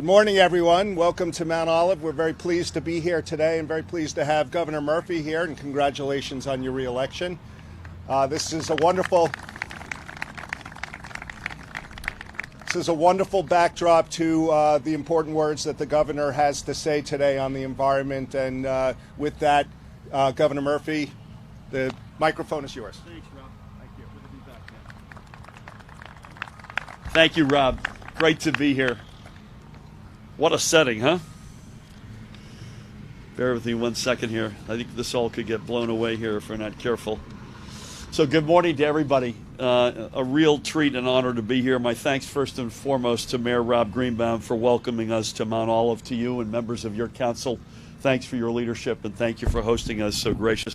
Good morning, everyone. Welcome to Mount Olive. We're very pleased to be here today and very pleased to have Governor Murphy here, and congratulations on your reelection. This is a wonderful backdrop to the important words that the governor has to say today on the environment. And with that, Governor Murphy, the microphone is yours. Thanks, Rob. Thank you. Good to be back, man. Thank you, Rob. Great to be here. What a setting, huh? Bear with me 1 second here. I think this all could get blown away here if we're not careful. So good morning to everybody. A real treat and honor to be here. My thanks first and foremost to Mayor Rob Greenbaum for welcoming us to Mount Olive, to you and members of your council. Thanks for your leadership and thank you for hosting us so graciously.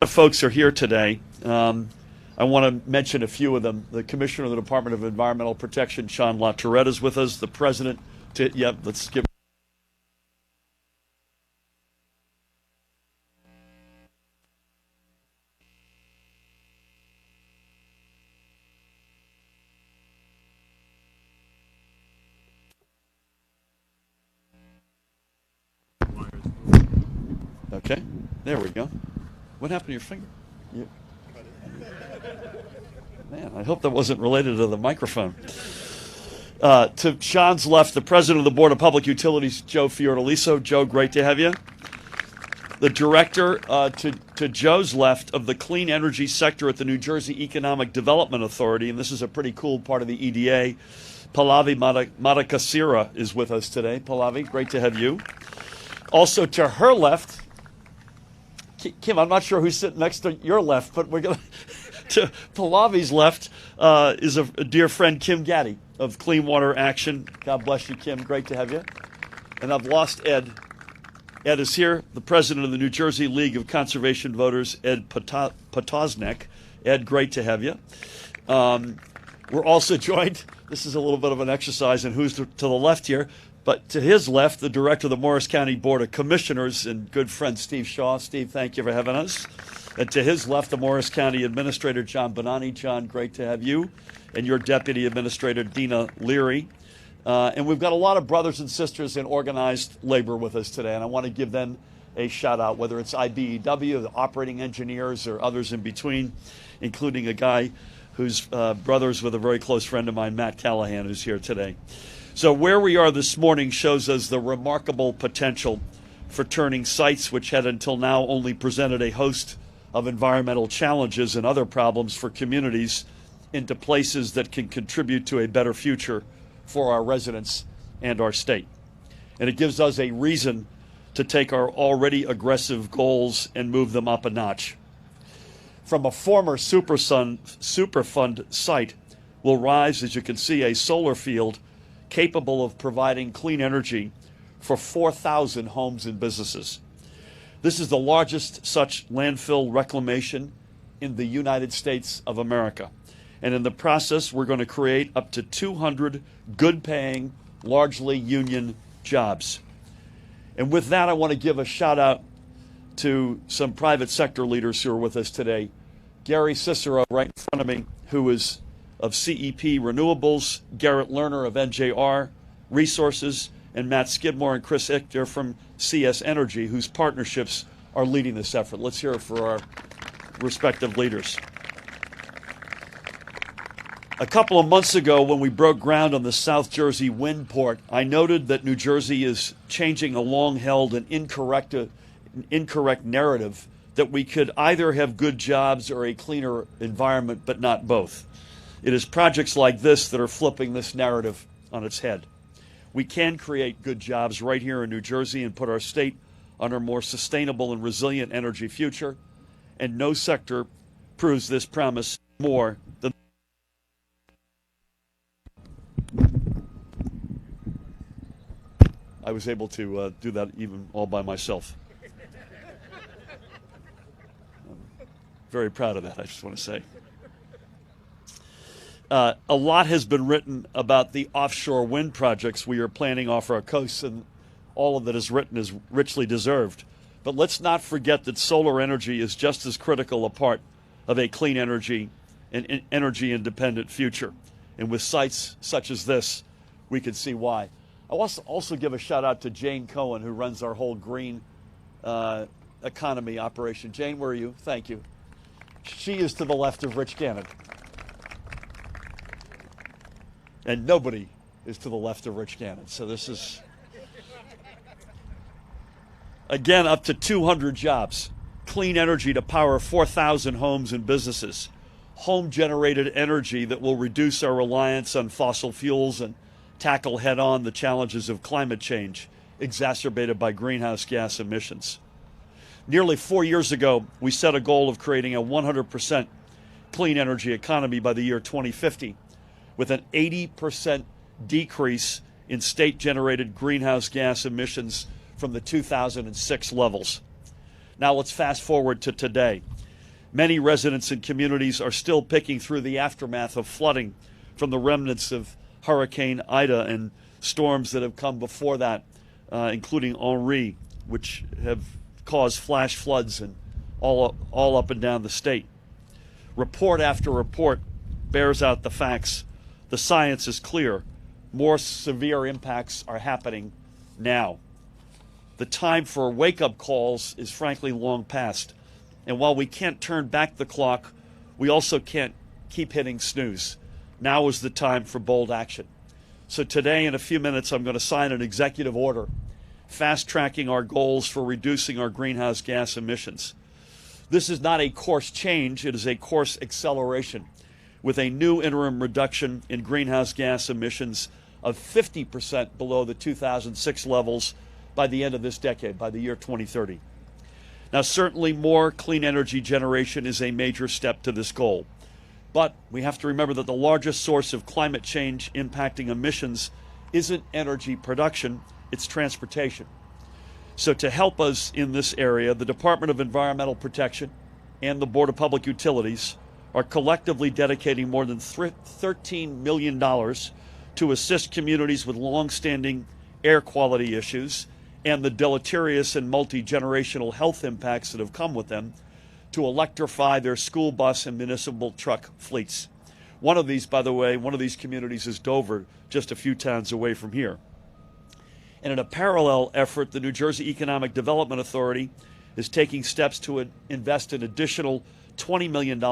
A lot of folks are here today. I want to mention a few of them. The Commissioner of the Department of Environmental Protection, Sean LaToretta, is with us. The President, let's give. Okay, there we go. What happened to your finger? Man, I hope that wasn't related to the microphone. To Sean's left, the President of the Board of Public Utilities, Joe Fiordaliso. Joe, great to have you. The Director to Joe's left of the Clean Energy Sector at the New Jersey Economic Development Authority, and this is a pretty cool part of the EDA, Pallavi Madakasira is with us today. Pallavi, great to have you. Also to her left, Kim, I'm not sure who's sitting next to your left, but we're going to... To Pallavi's left is a dear friend, Kim Gaddy of Clean Water Action. God bless you, Kim. Great to have you. And I've lost Ed. Ed is here, the president of the New Jersey League of Conservation Voters, Ed Potosnek. Ed, great to have you. We're also joined, this is a little bit of an exercise in who's to the left here, but to his left, the director of the Morris County Board of Commissioners and good friend Steve Shaw. Steve, thank you for having us. And to his left, the Morris County Administrator, John Bonani. John, great to have you. And your Deputy Administrator, Dina Leary. And we've got a lot of brothers and sisters in organized labor with us today, and I want to give them a shout out, whether it's IBEW, the operating engineers, or others in between, including a guy who's brothers with a very close friend of mine, Matt Callahan, who's here today. So where we are this morning shows us the remarkable potential for turning sites which had until now only presented a host of environmental challenges and other problems for communities into places that can contribute to a better future for our residents and our state. And it gives us a reason to take our already aggressive goals and move them up a notch. From a former Superfund site will rise, as you can see, a solar field capable of providing clean energy for 4,000 homes and businesses. This is the largest such landfill reclamation in the United States of America. And in the process, we're going to create up to 200 good-paying, largely union jobs. And with that, I want to give a shout-out to some private sector leaders who are with us today. Gary Cicero, right in front of me, who is of CEP Renewables, Garrett Lerner of NJR Resources, and Matt Skidmore and Chris Ichter from CS Energy, whose partnerships are leading this effort. Let's hear it for our respective leaders. A couple of months ago, when we broke ground on the South Jersey wind port, I noted that New Jersey is changing a long-held and incorrect narrative that we could either have good jobs or a cleaner environment, but not both. It is projects like this that are flipping this narrative on its head. We can create good jobs right here in New Jersey and put our state on a more sustainable and resilient energy future, and no sector proves this promise more than I was able to do that even all by myself. I'm very proud of that, I just want to say. A lot has been written about the offshore wind projects we are planning off our coasts, and all of that is written is richly deserved. But let's not forget that solar energy is just as critical a part of a clean energy and energy-independent future. And with sites such as this, we could see why. I also give a shout out to Jane Cohen, who runs our whole green economy operation. Jane, where are you? Thank you. She is to the left of Rich Gannon. And nobody is to the left of Rich Gannon. So this is, again, up to 200 jobs. Clean energy to power 4,000 homes and businesses. Home-generated energy that will reduce our reliance on fossil fuels and tackle head-on the challenges of climate change, exacerbated by greenhouse gas emissions. Nearly 4 years ago, we set a goal of creating a 100% clean energy economy by the year 2050, with an 80% decrease in state-generated greenhouse gas emissions from the 2006 levels. Now let's fast forward to today. Many residents and communities are still picking through the aftermath of flooding from the remnants of Hurricane Ida and storms that have come before that, including Henri, which have caused flash floods and all up and down the state. Report after report bears out the facts. The science is clear. More severe impacts are happening now. The time for wake-up calls is frankly long past. And while we can't turn back the clock, we also can't keep hitting snooze. Now is the time for bold action. So today, in a few minutes, I'm going to sign an executive order fast-tracking our goals for reducing our greenhouse gas emissions. This is not a course change, it is a course acceleration, with a new interim reduction in greenhouse gas emissions of 50% below the 2006 levels by the end of this decade, by the year 2030. Now, certainly more clean energy generation is a major step to this goal. But we have to remember that the largest source of climate change impacting emissions isn't energy production, it's transportation. So to help us in this area, the Department of Environmental Protection and the Board of Public Utilities are collectively dedicating more than $13 million to assist communities with long-standing air quality issues and the deleterious and multi-generational health impacts that have come with them, to electrify their school bus and municipal truck fleets. One of these, by the way, one of these communities is Dover, just a few towns away from here. And in a parallel effort, the New Jersey Economic Development Authority is taking steps to invest an additional $20 million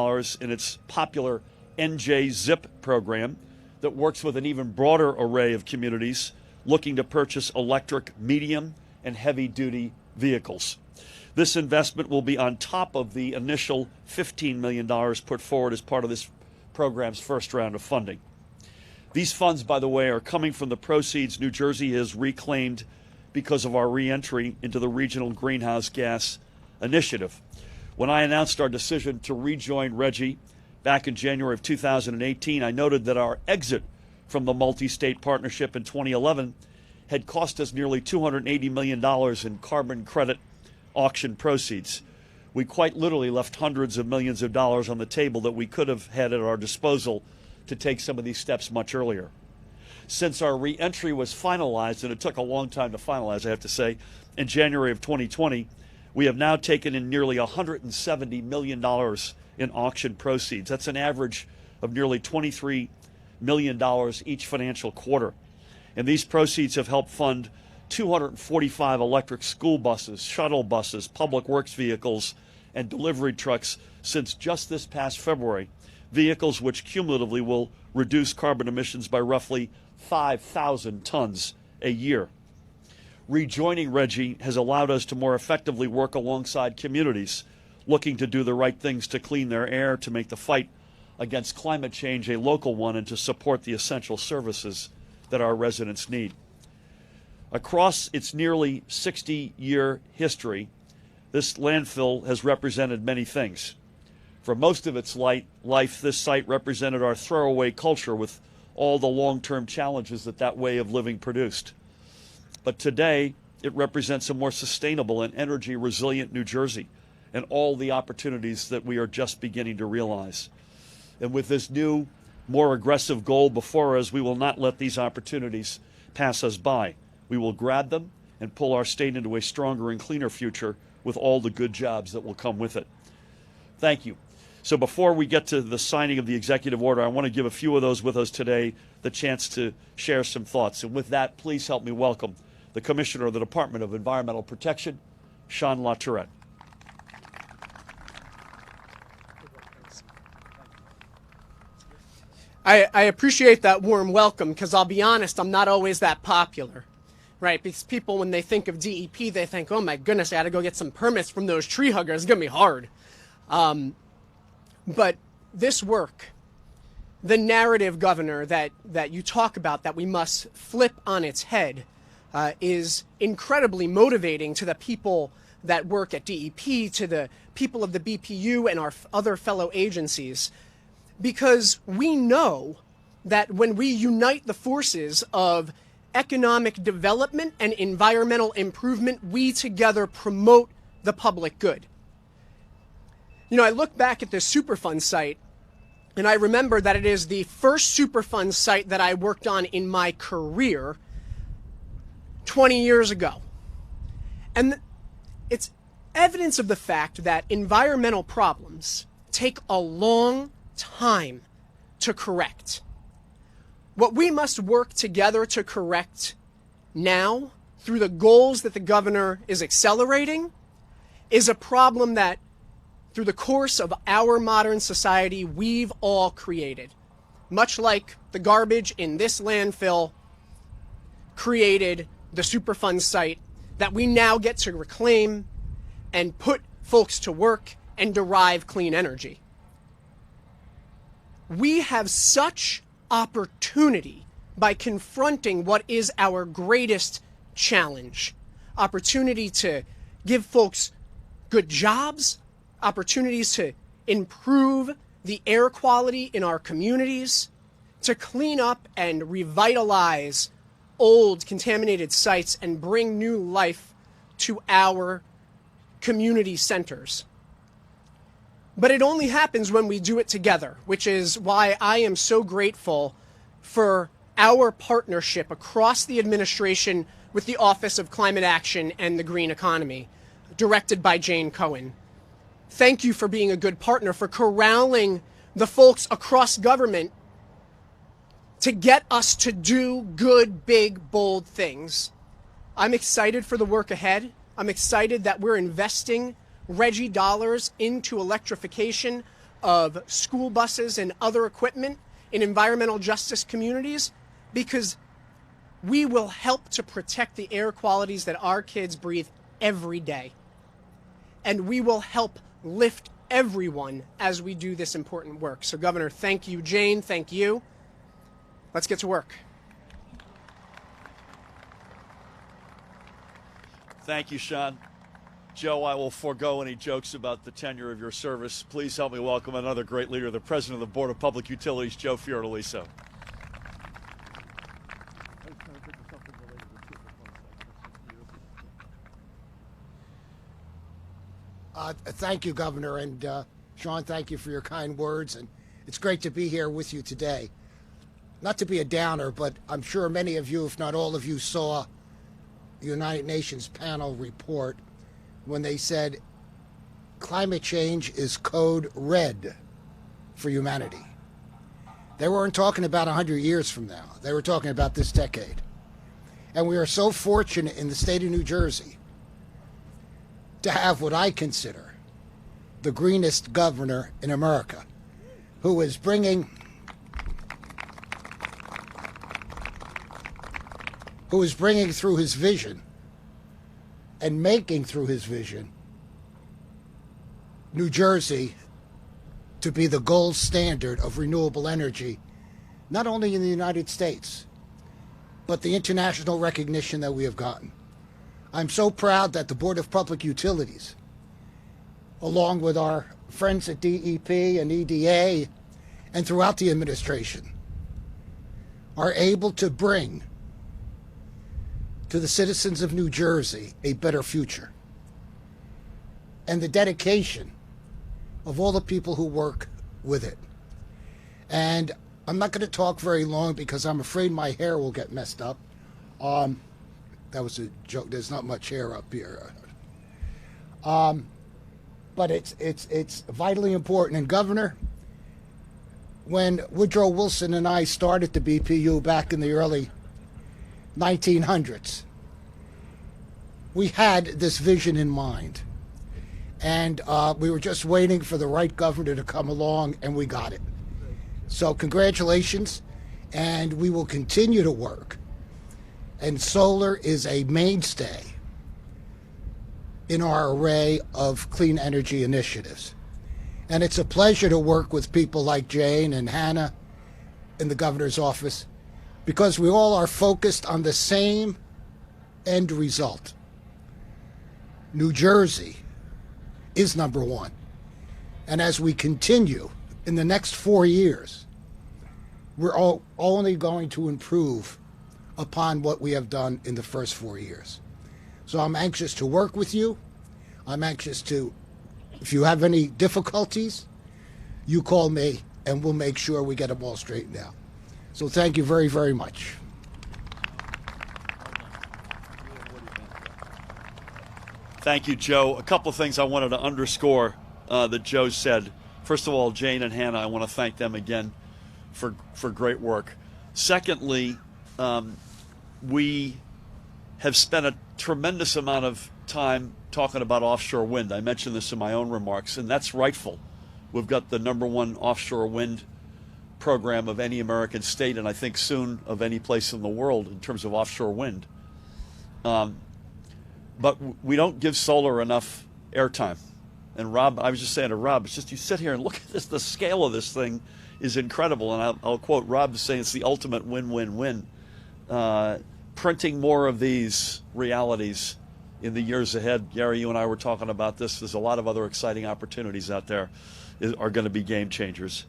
in its popular NJ ZIP program that works with an even broader array of communities looking to purchase electric medium and heavy-duty vehicles. This investment will be on top of the initial $15 million put forward as part of this program's first round of funding. These funds, by the way, are coming from the proceeds New Jersey has reclaimed because of our re-entry into the Regional Greenhouse Gas Initiative. When I announced our decision to rejoin Reggie back in January of 2018, I noted that our exit from the multi-state partnership in 2011 had cost us nearly $280 million in carbon credit auction proceeds. We quite literally left hundreds of millions of dollars on the table that we could have had at our disposal to take some of these steps much earlier. Since our re-entry was finalized, and it took a long time to finalize, I have to say, in January of 2020, we have now taken in nearly $170 million in auction proceeds. That's an average of nearly $23 million each financial quarter. And these proceeds have helped fund 245 electric school buses, shuttle buses, public works vehicles, and delivery trucks since just this past February, vehicles which cumulatively will reduce carbon emissions by roughly 5,000 tons a year. Rejoining Reggie has allowed us to more effectively work alongside communities looking to do the right things to clean their air, to make the fight against climate change a local one, and to support the essential services that our residents need. Across its nearly 60-year history, this landfill has represented many things. For most of its life, this site represented our throwaway culture with all the long-term challenges that way of living produced. But today, it represents a more sustainable and energy-resilient New Jersey and all the opportunities that we are just beginning to realize. And with this new, more aggressive goal before us, we will not let these opportunities pass us by. We will grab them and pull our state into a stronger and cleaner future with all the good jobs that will come with it. Thank you. So before we get to the signing of the executive order, I want to give a few of those with us today the chance to share some thoughts. And with that, please help me welcome the Commissioner of the Department of Environmental Protection, Sean LaTourette. I appreciate that warm welcome, because I'll be honest, I'm not always that popular, right? Because people, when they think of DEP, they think, oh my goodness, I got to go get some permits from those tree huggers. It's going to be hard. But this work, the narrative, Governor, that you talk about, that we must flip on its head, is incredibly motivating to the people that work at DEP, to the people of the BPU and our other fellow agencies, because we know that when we unite the forces of economic development and environmental improvement, we together promote the public good. You know, I look back at this Superfund site, and I remember that it is the first Superfund site that I worked on in my career 20 years ago. And it's evidence of the fact that environmental problems take a long time to correct. What we must work together to correct now, through the goals that the governor is accelerating, is a problem that, through the course of our modern society, we've all created. Much like the garbage in this landfill created the Superfund site that we now get to reclaim and put folks to work and derive clean energy. We have such opportunity by confronting what is our greatest challenge. Opportunity to give folks good jobs, opportunities to improve the air quality in our communities, to clean up and revitalize old contaminated sites and bring new life to our community centers. But it only happens when we do it together, which is why I am so grateful for our partnership across the administration with the Office of Climate Action and the Green Economy, directed by Jane Cohen. Thank you for being a good partner, for corralling the folks across government to get us to do good, big, bold things. I'm excited for the work ahead. I'm excited that we're investing Reggie dollars into electrification of school buses and other equipment in environmental justice communities, because we will help to protect the air qualities that our kids breathe every day. And we will help lift everyone as we do this important work. So, Governor, thank you. Jane, thank you. Let's get to work. Thank you, Sean. Joe, I will forego any jokes about the tenure of your service. Please help me welcome another great leader, the President of the Board of Public Utilities, Joe Fiordaliso. Thank you, Governor, and Sean, thank you for your kind words, and it's great to be here with you today. Not to be a downer, but I'm sure many of you, if not all of you, saw the United Nations panel report when they said climate change is code red for humanity. They weren't talking about 100 years from now. They were talking about this decade. And we are so fortunate in the state of New Jersey to have what I consider the greenest governor in America, who is bringing through his vision and making through his vision New Jersey to be the gold standard of renewable energy, not only in the United States, but the international recognition that we have gotten. I'm so proud that the Board of Public Utilities, along with our friends at DEP and EDA and throughout the administration, are able to bring to the citizens of New Jersey a better future. And the dedication of all the people who work with it. And I'm not going to talk very long because I'm afraid my hair will get messed up. That was a joke. There's not much hair up here. but it's vitally important. And Governor, when Woodrow Wilson and I started the BPU back in the early 1900s, we had this vision in mind. And we were just waiting for the right governor to come along, and we got it. So congratulations, and we will continue to work. And solar is a mainstay in our array of clean energy initiatives. And it's a pleasure to work with people like Jane and Hannah in the governor's office, because we all are focused on the same end result. New Jersey is number one. And as we continue in the next 4 years, we're all only going to improve upon what we have done in the first 4 years. So I'm anxious to work with you. I'm anxious to, if you have any difficulties, you call me and we'll make sure we get them all straightened out. So thank you very, very much. Thank you, Joe. A couple of things I wanted to underscore that Joe said. First of all, Jane and Hannah, I want to thank them again for great work. Secondly, we have spent a tremendous amount of time talking about offshore wind. I mentioned this in my own remarks, and that's rightful. We've got the #1 offshore wind program of any American state, and I think soon of any place in the world in terms of offshore wind. But we don't give solar enough airtime. And Rob, I was just saying to Rob, it's just you sit here and look at this, the scale of this thing is incredible. And I'll quote Rob saying it's the ultimate win-win-win. Printing more of these realities in the years ahead. Gary, you and I were talking about this. There's a lot of other exciting opportunities out there are going to be game changers.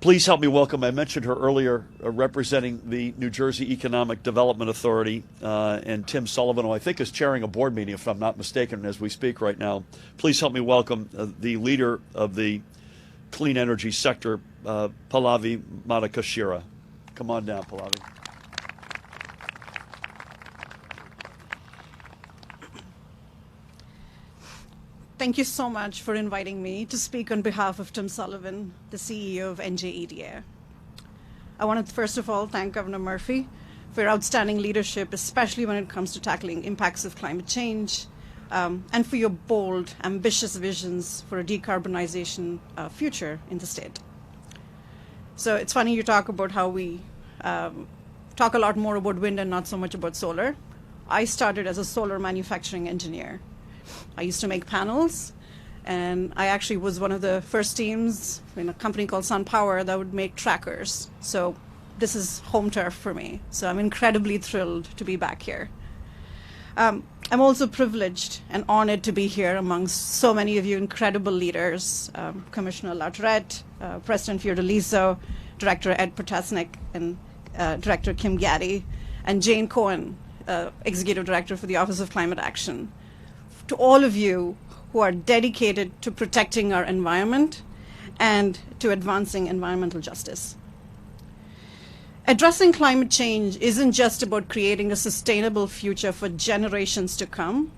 Please help me welcome, I mentioned her earlier, representing the New Jersey Economic Development Authority, and Tim Sullivan, who I think is chairing a board meeting, if I'm not mistaken, as we speak right now. Please help me welcome the leader of the clean energy sector, Pallavi Madhukashira. Come on down, Pallavi. Thank you so much for inviting me to speak on behalf of Tim Sullivan, the CEO of NJEDA. I want to first of all thank Governor Murphy for your outstanding leadership, especially when it comes to tackling impacts of climate change, and for your bold, ambitious visions for a decarbonization future in the state. So it's funny you talk about how we talk a lot more about wind and not so much about solar. I started as a solar manufacturing engineer. I used to make panels, and I actually was one of the first teams in a company called SunPower that would make trackers. So this is home turf for me. So I'm incredibly thrilled to be back here. I'm also privileged and honored to be here amongst so many of you incredible leaders, Commissioner Lautrette, President Fiordaliso, Director Ed Potasnik, and Director Kim Gaddy, and Jane Cohen, Executive Director for the Office of Climate Action. To all of you who are dedicated to protecting our environment and to advancing environmental justice. Addressing climate change isn't just about creating a sustainable future for generations to come.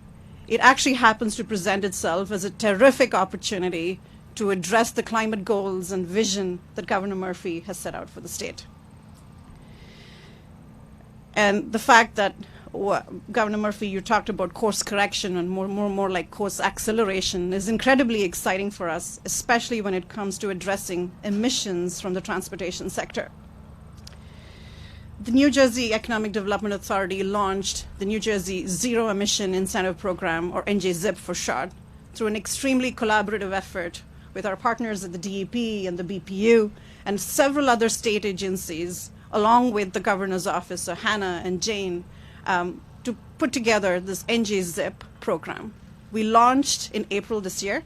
It actually happens to present itself as a terrific opportunity to address the climate goals and vision that Governor Murphy has set out for the state. And the fact that Governor Murphy, you talked about course correction and more like course acceleration is incredibly exciting for us, especially when it comes to addressing emissions from the transportation sector. The New Jersey Economic Development Authority launched the New Jersey Zero Emission Incentive Program, or NJZIP for short, through an extremely collaborative effort with our partners at the DEP and the BPU and several other state agencies, along with the governor's office, so Hannah and Jane, to put together this NJZIP program. We launched in April this year.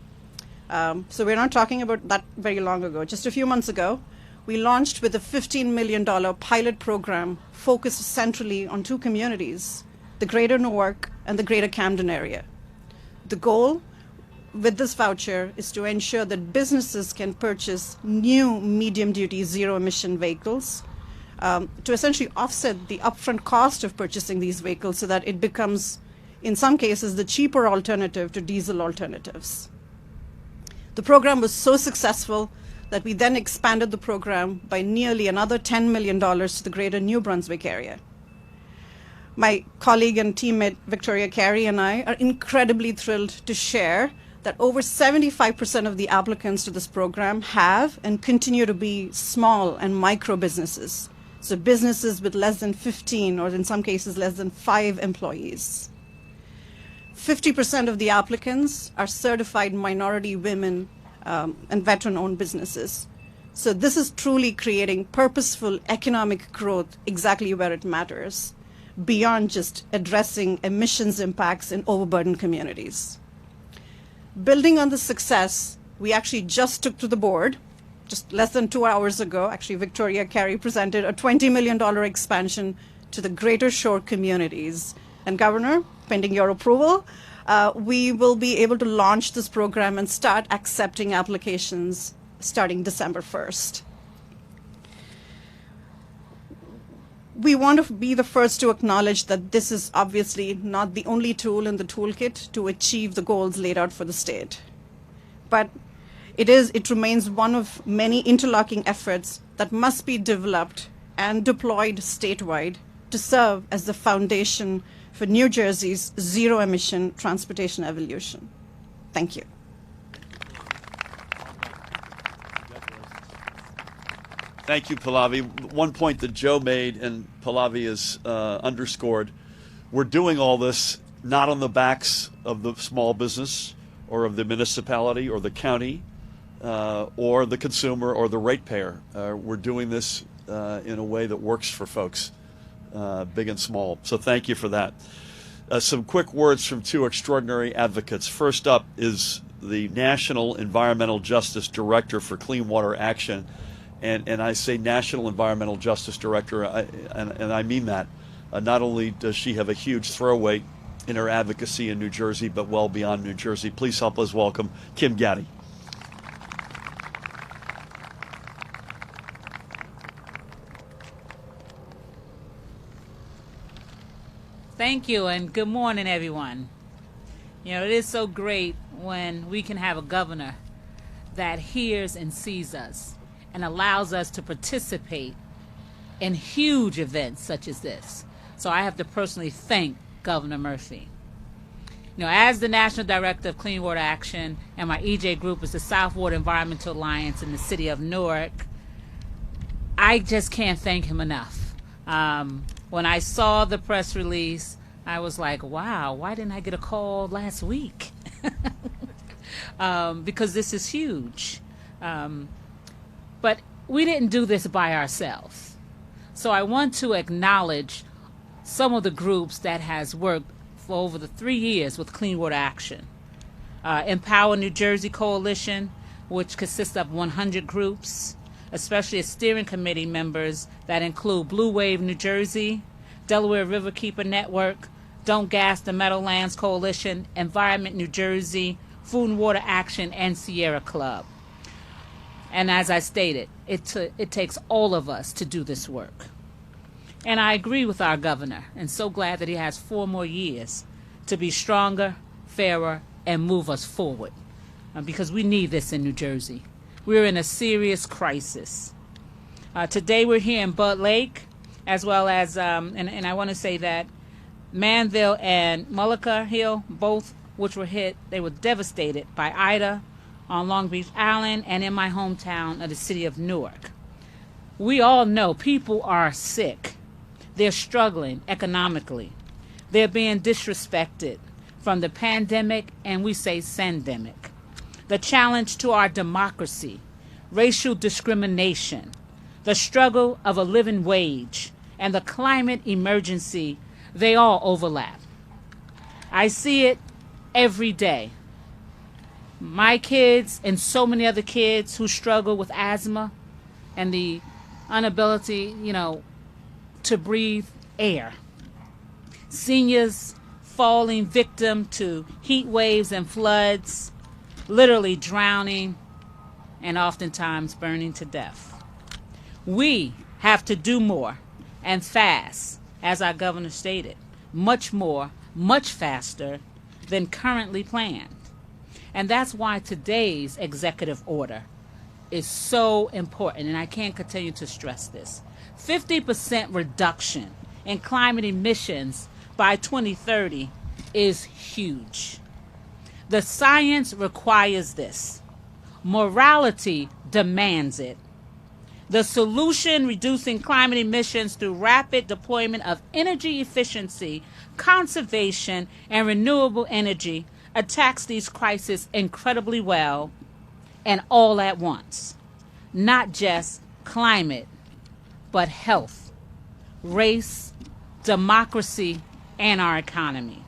So we're not talking about that very long ago. Just a few months ago, we launched with a $15 million pilot program focused centrally on two communities, the greater Newark and the greater Camden area. The goal with this voucher is to ensure that businesses can purchase new medium-duty zero-emission vehicles to essentially offset the upfront cost of purchasing these vehicles so that it becomes in some cases, the cheaper alternative to diesel alternatives. The program was so successful that we then expanded the program by nearly another $10 million to the greater New Brunswick area. My colleague and teammate Victoria Carey and I are incredibly thrilled to share that over 75% of the applicants to this program have and continue to be small and micro businesses. So businesses with less than 15, or in some cases less than 5 employees. 50% of the applicants are certified minority women and veteran-owned businesses. So this is truly creating purposeful economic growth exactly where it matters, beyond just addressing emissions impacts in overburdened communities. Building on the success, we actually just took to the board, just less than 2 hours ago, actually Victoria Carey presented a $20 million expansion to the Greater Shore communities. And Governor, pending your approval, we will be able to launch this program and start accepting applications starting December 1st. We want to be the first to acknowledge that this is obviously not the only tool in the toolkit to achieve the goals laid out for the state. But it remains one of many interlocking efforts that must be developed and deployed statewide to serve as the foundation for New Jersey's zero-emission transportation evolution. Thank you. Thank you, Pallavi. One point that Joe made and Pallavi has underscored, we're doing all this not on the backs of the small business or of the municipality or the county or the consumer or the ratepayer. We're doing this in a way that works for folks, big and small. So thank you for that. Some quick words from 2 extraordinary advocates. First up is the National Environmental Justice Director for Clean Water Action. And I say National Environmental Justice Director, and I mean that. Not only does she have a huge throw weight in her advocacy in New Jersey, but well beyond New Jersey. Please help us welcome Kim Gaddy. Thank you, and good morning, everyone. You know, it is so great when we can have a governor that hears and sees us and allows us to participate in huge events such as this. So I have to personally thank Governor Murphy. You know, as the National Director of Clean Water Action, and my EJ group is the South Water Environmental Alliance in the city of Newark, I just can't thank him enough. When I saw the press release, I was like, wow, why didn't I get a call last week? Because this is huge. But we didn't do this by ourselves. So I want to acknowledge some of the groups that has worked for over the 3 years with Clean Water Action. Empower New Jersey Coalition, which consists of 100 groups, especially steering committee members that include Blue Wave New Jersey, Delaware Riverkeeper Network, Don't Gas the Meadowlands Coalition, Environment New Jersey, Food and Water Action, and Sierra Club. And as I stated, it takes all of us to do this work. And I agree with our governor, and so glad that he has 4 more years to be stronger, fairer, and move us forward. Because we need this in New Jersey. We're in a serious crisis. Today we're here in Bud Lake, as well as, and I want to say that Manville and Mullica Hill, both which were hit, they were devastated by Ida on Long Beach Island and in my hometown of the city of Newark. We all know people are sick. They're struggling economically. They're being disrespected from the pandemic, and we say sandemic. The challenge to our democracy, racial discrimination, the struggle of a living wage, and the climate emergency, they all overlap. I see it every day. My kids and so many other kids who struggle with asthma and the inability, to breathe air. Seniors falling victim to heat waves and floods, literally drowning and oftentimes burning to death. We have to do more and fast, as our governor stated, much more much faster than currently planned. And that's why today's executive order is so important, and I can't continue to stress this. 50% reduction in climate emissions by 2030 is huge. The science requires this. Morality demands it. The solution, reducing climate emissions through rapid deployment of energy efficiency, conservation, and renewable energy, attacks these crises incredibly well and all at once. Not just climate, but health, race, democracy, and our economy.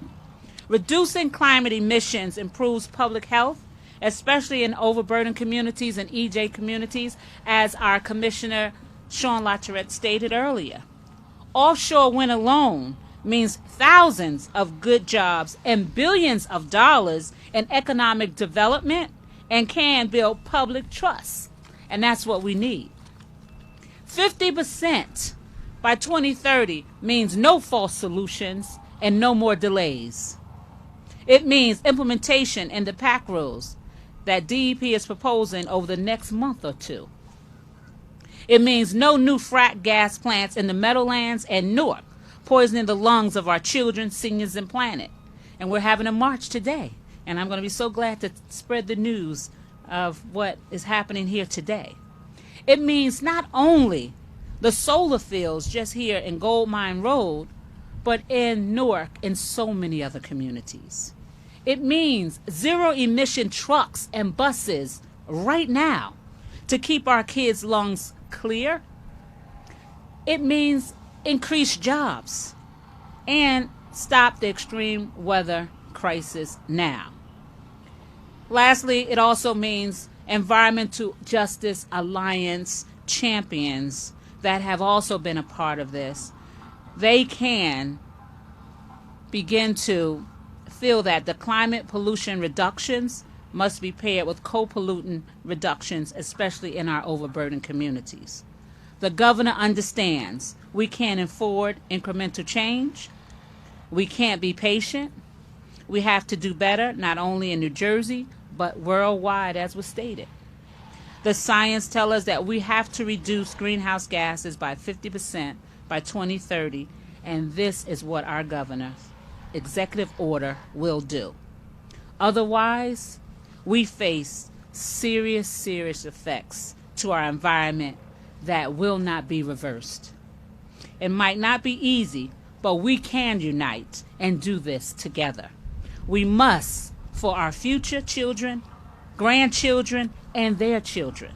Reducing climate emissions improves public health, especially in overburdened communities and EJ communities, as our Commissioner Sean Latourette stated earlier. Offshore wind alone means thousands of good jobs and billions of dollars in economic development and can build public trust. And that's what we need. 50% by 2030 means no false solutions and no more delays. It means implementation in the PAC rules that DEP is proposing over the next month or two. It means no new frack gas plants in the Meadowlands and Newark, poisoning the lungs of our children, seniors, and planet. And we're having a march today, and I'm going to be so glad to spread the news of what is happening here today. It means not only the solar fields just here in Gold Mine Road, but in Newark and so many other communities. It means zero-emission trucks and buses right now to keep our kids' lungs clear. It means increased jobs and stop the extreme weather crisis now. Lastly, it also means Environmental Justice Alliance champions that have also been a part of this. They can begin to feel that the climate pollution reductions must be paired with co-pollutant reductions, especially in our overburdened communities. The governor understands we can't afford incremental change. We can't be patient. We have to do better, not only in New Jersey, but worldwide, as was stated. The science tells us that we have to reduce greenhouse gases by 50% by 2030, and this is what our governor's executive order will do. Otherwise, we face serious effects to our environment that will not be reversed. It might not be easy, but we can unite and do this together. We must, for our future children, grandchildren, and their children.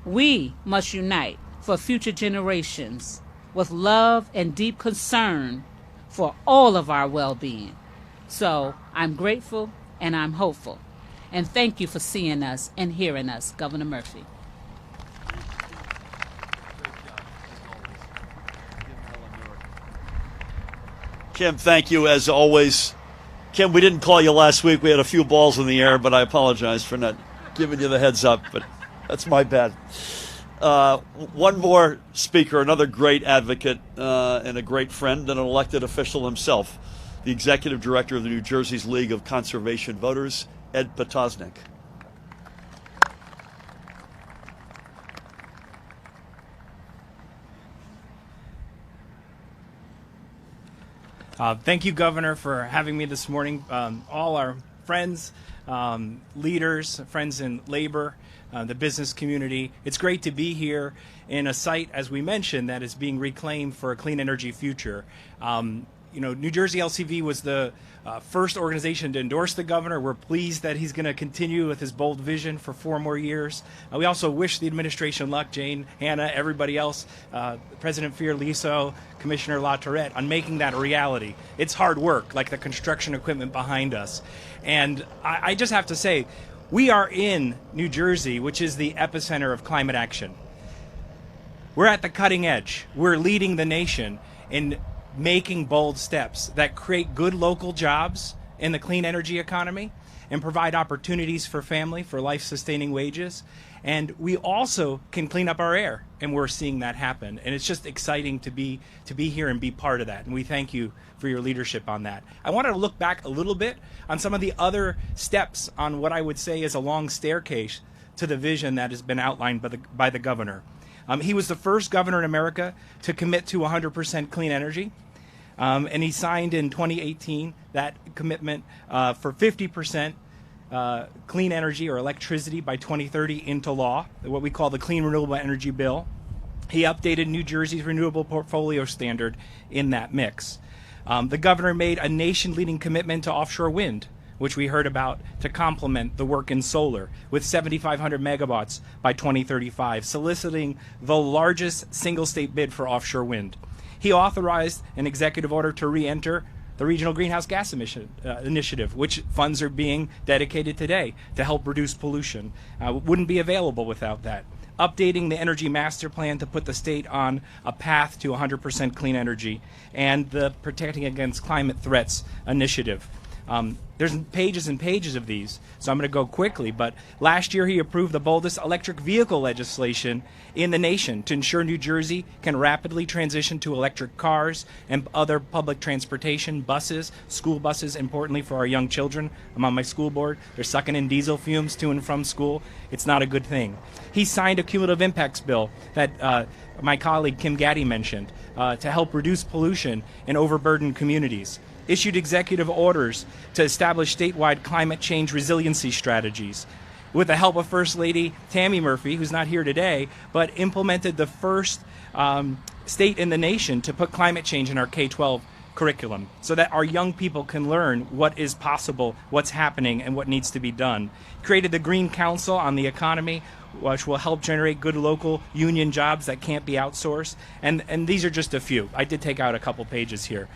We must unite for future generations with love and deep concern for all of our well-being. So I'm grateful and I'm hopeful. And thank you for seeing us and hearing us, Governor Murphy. Kim, thank you as always. Kim, we didn't call you last week. We had a few balls in the air, but I apologize for not giving you the heads up, but that's my bad. One more speaker, another great advocate and a great friend and an elected official himself, the executive director of the New Jersey's League of Conservation Voters, Ed Potosnik. Thank you, Governor, for having me this morning. All our friends, leaders, friends in labor, the business community. It's great to be here in a site, as we mentioned, that is being reclaimed for a clean energy future. New Jersey LCV was the first organization to endorse the governor. We're pleased that he's going to continue with his bold vision for 4 more years. We also wish the administration luck, Jane, Hannah, everybody else, President Fiorliso, Commissioner Latourette, on making that a reality. It's hard work, like the construction equipment behind us. And I just have to say, we are in New Jersey, which is the epicenter of climate action. We're at the cutting edge. We're leading the nation in making bold steps that create good local jobs in the clean energy economy and provide opportunities for family for life-sustaining wages. And we also can clean up our air and we're seeing that happen. And it's just exciting to be here and be part of that. And we thank you for your leadership on that. I wanted to look back a little bit on some of the other steps on what I would say is a long staircase to the vision that has been outlined by the governor. He was the first governor in America to commit to 100% clean energy. And he signed in 2018 that commitment for 50% clean energy or electricity by 2030 into law, what we call the Clean Renewable Energy Bill. He updated New Jersey's renewable portfolio standard in that mix. The governor made a nation-leading commitment to offshore wind, which we heard about, to complement the work in solar, with 7,500 megawatts by 2035, soliciting the largest single-state bid for offshore wind. He authorized an executive order to re-enter the Regional Greenhouse Gas Initiative, which funds are being dedicated today to help reduce pollution. Wouldn't be available without that. Updating the Energy Master Plan to put the state on a path to 100% clean energy, and the Protecting Against Climate Threats Initiative. There's pages and pages of these, so I'm going to go quickly, but last year he approved the boldest electric vehicle legislation in the nation to ensure New Jersey can rapidly transition to electric cars and other public transportation, buses, school buses, importantly for our young children. I'm on my school board. They're sucking in diesel fumes to and from school. It's not a good thing. He signed a cumulative impacts bill that my colleague Kim Gaddy mentioned to help reduce pollution in overburdened communities. Issued executive orders to establish statewide climate change resiliency strategies. With the help of First Lady Tammy Murphy, who's not here today, but implemented the first state in the nation to put climate change in our K-12 curriculum so that our young people can learn what is possible, what's happening, and what needs to be done. Created the Green Council on the economy, which will help generate good local union jobs that can't be outsourced. And these are just a few. I did take out a couple pages here.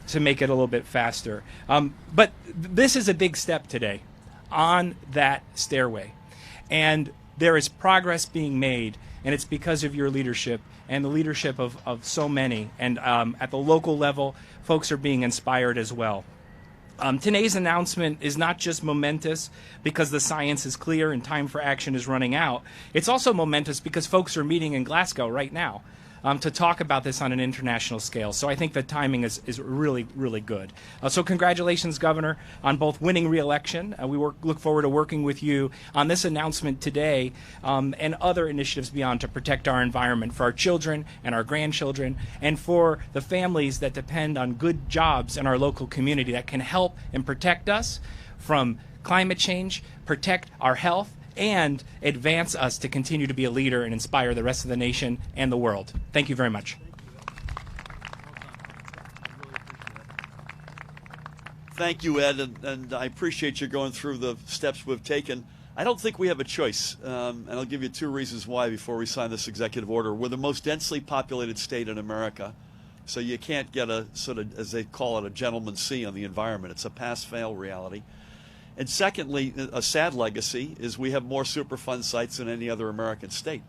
To make it a little bit faster. But this is a big step today on that stairway. And there is progress being made, and it's because of your leadership and the leadership of so many. And at the local level, folks are being inspired as well. Today's announcement is not just momentous because the science is clear and time for action is running out. It's also momentous because folks are meeting in Glasgow right now to talk about this on an international scale. So I think the timing is really, really good. So congratulations, Governor, on both winning re-election. We look forward to working with you on this announcement today and other initiatives beyond to protect our environment for our children and our grandchildren and for the families that depend on good jobs in our local community that can help and protect us from climate change, protect our health, and advance us to continue to be a leader and inspire the rest of the nation and the world. Thank you very much. Thank you, Ed, and I appreciate you going through the steps we've taken. I don't think we have a choice, and I'll give you two reasons why before we sign this executive order. We're the most densely populated state in America, so you can't get a sort of, as they call it, a gentleman's C on the environment. It's a pass-fail reality. And secondly, a sad legacy is we have more Superfund sites than any other American state.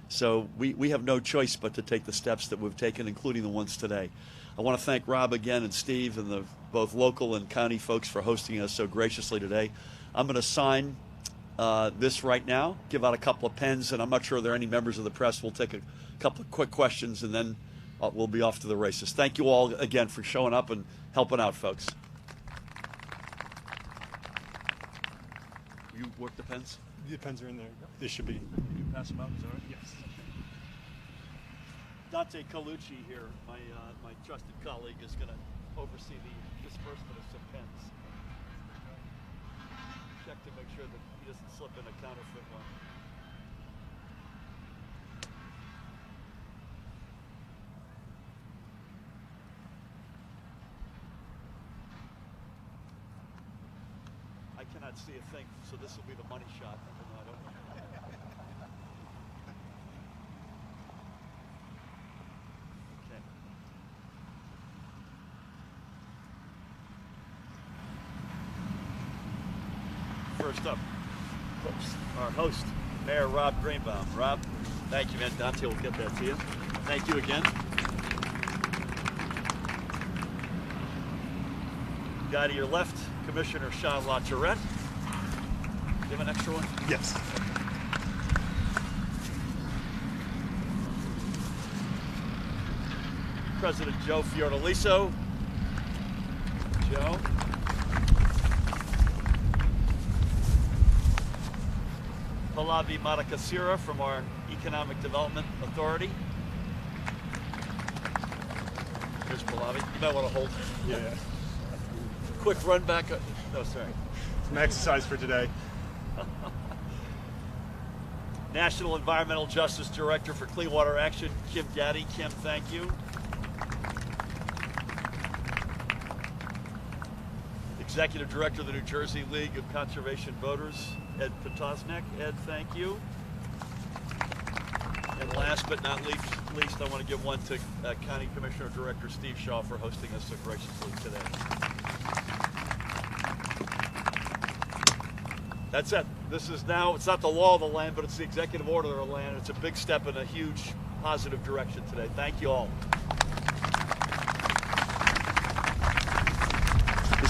So we have no choice but to take the steps that we've taken, including the ones today. I want to thank Rob again and Steve and the both local and county folks for hosting us so graciously today. I'm going to sign this right now, give out a couple of pens, and I'm not sure there are any members of the press. We'll take a couple of quick questions, and then we'll be off to the races. Thank you all again for showing up and helping out, folks. You work the pens? The pens are in there. They should be. You pass them out, is that right? Yes. Dante Colucci here, my trusted colleague, is going to oversee the disbursement of some pens. Check to make sure that he doesn't slip in a counterfeit one. I cannot see a thing, so this will be the money shot. Okay. First up, our host, Mayor Rob Greenbaum. Rob, thank you, man. Dante will get that to you. Thank you again. Guy to your left, Commissioner Sean LaTourette. Do you have an extra one? Yes. President Joe Fiordaliso. Joe. Pallavi Madakasira from our Economic Development Authority. Here's Pallavi. You might want to hold. Yeah. Quick run back. No, sorry. It's an exercise for today. National Environmental Justice Director for Clean Water Action, Kim Gaddy. Kim, thank you. Executive Director of the New Jersey League of Conservation Voters, Ed Potosnek. Ed, thank you. And last but not least, I want to give one to County Commissioner Director Steve Shaw for hosting us so graciously today. That's it. This is now, it's not the law of the land, but it's the executive order of the land. It's a big step in a huge positive direction today. Thank you all.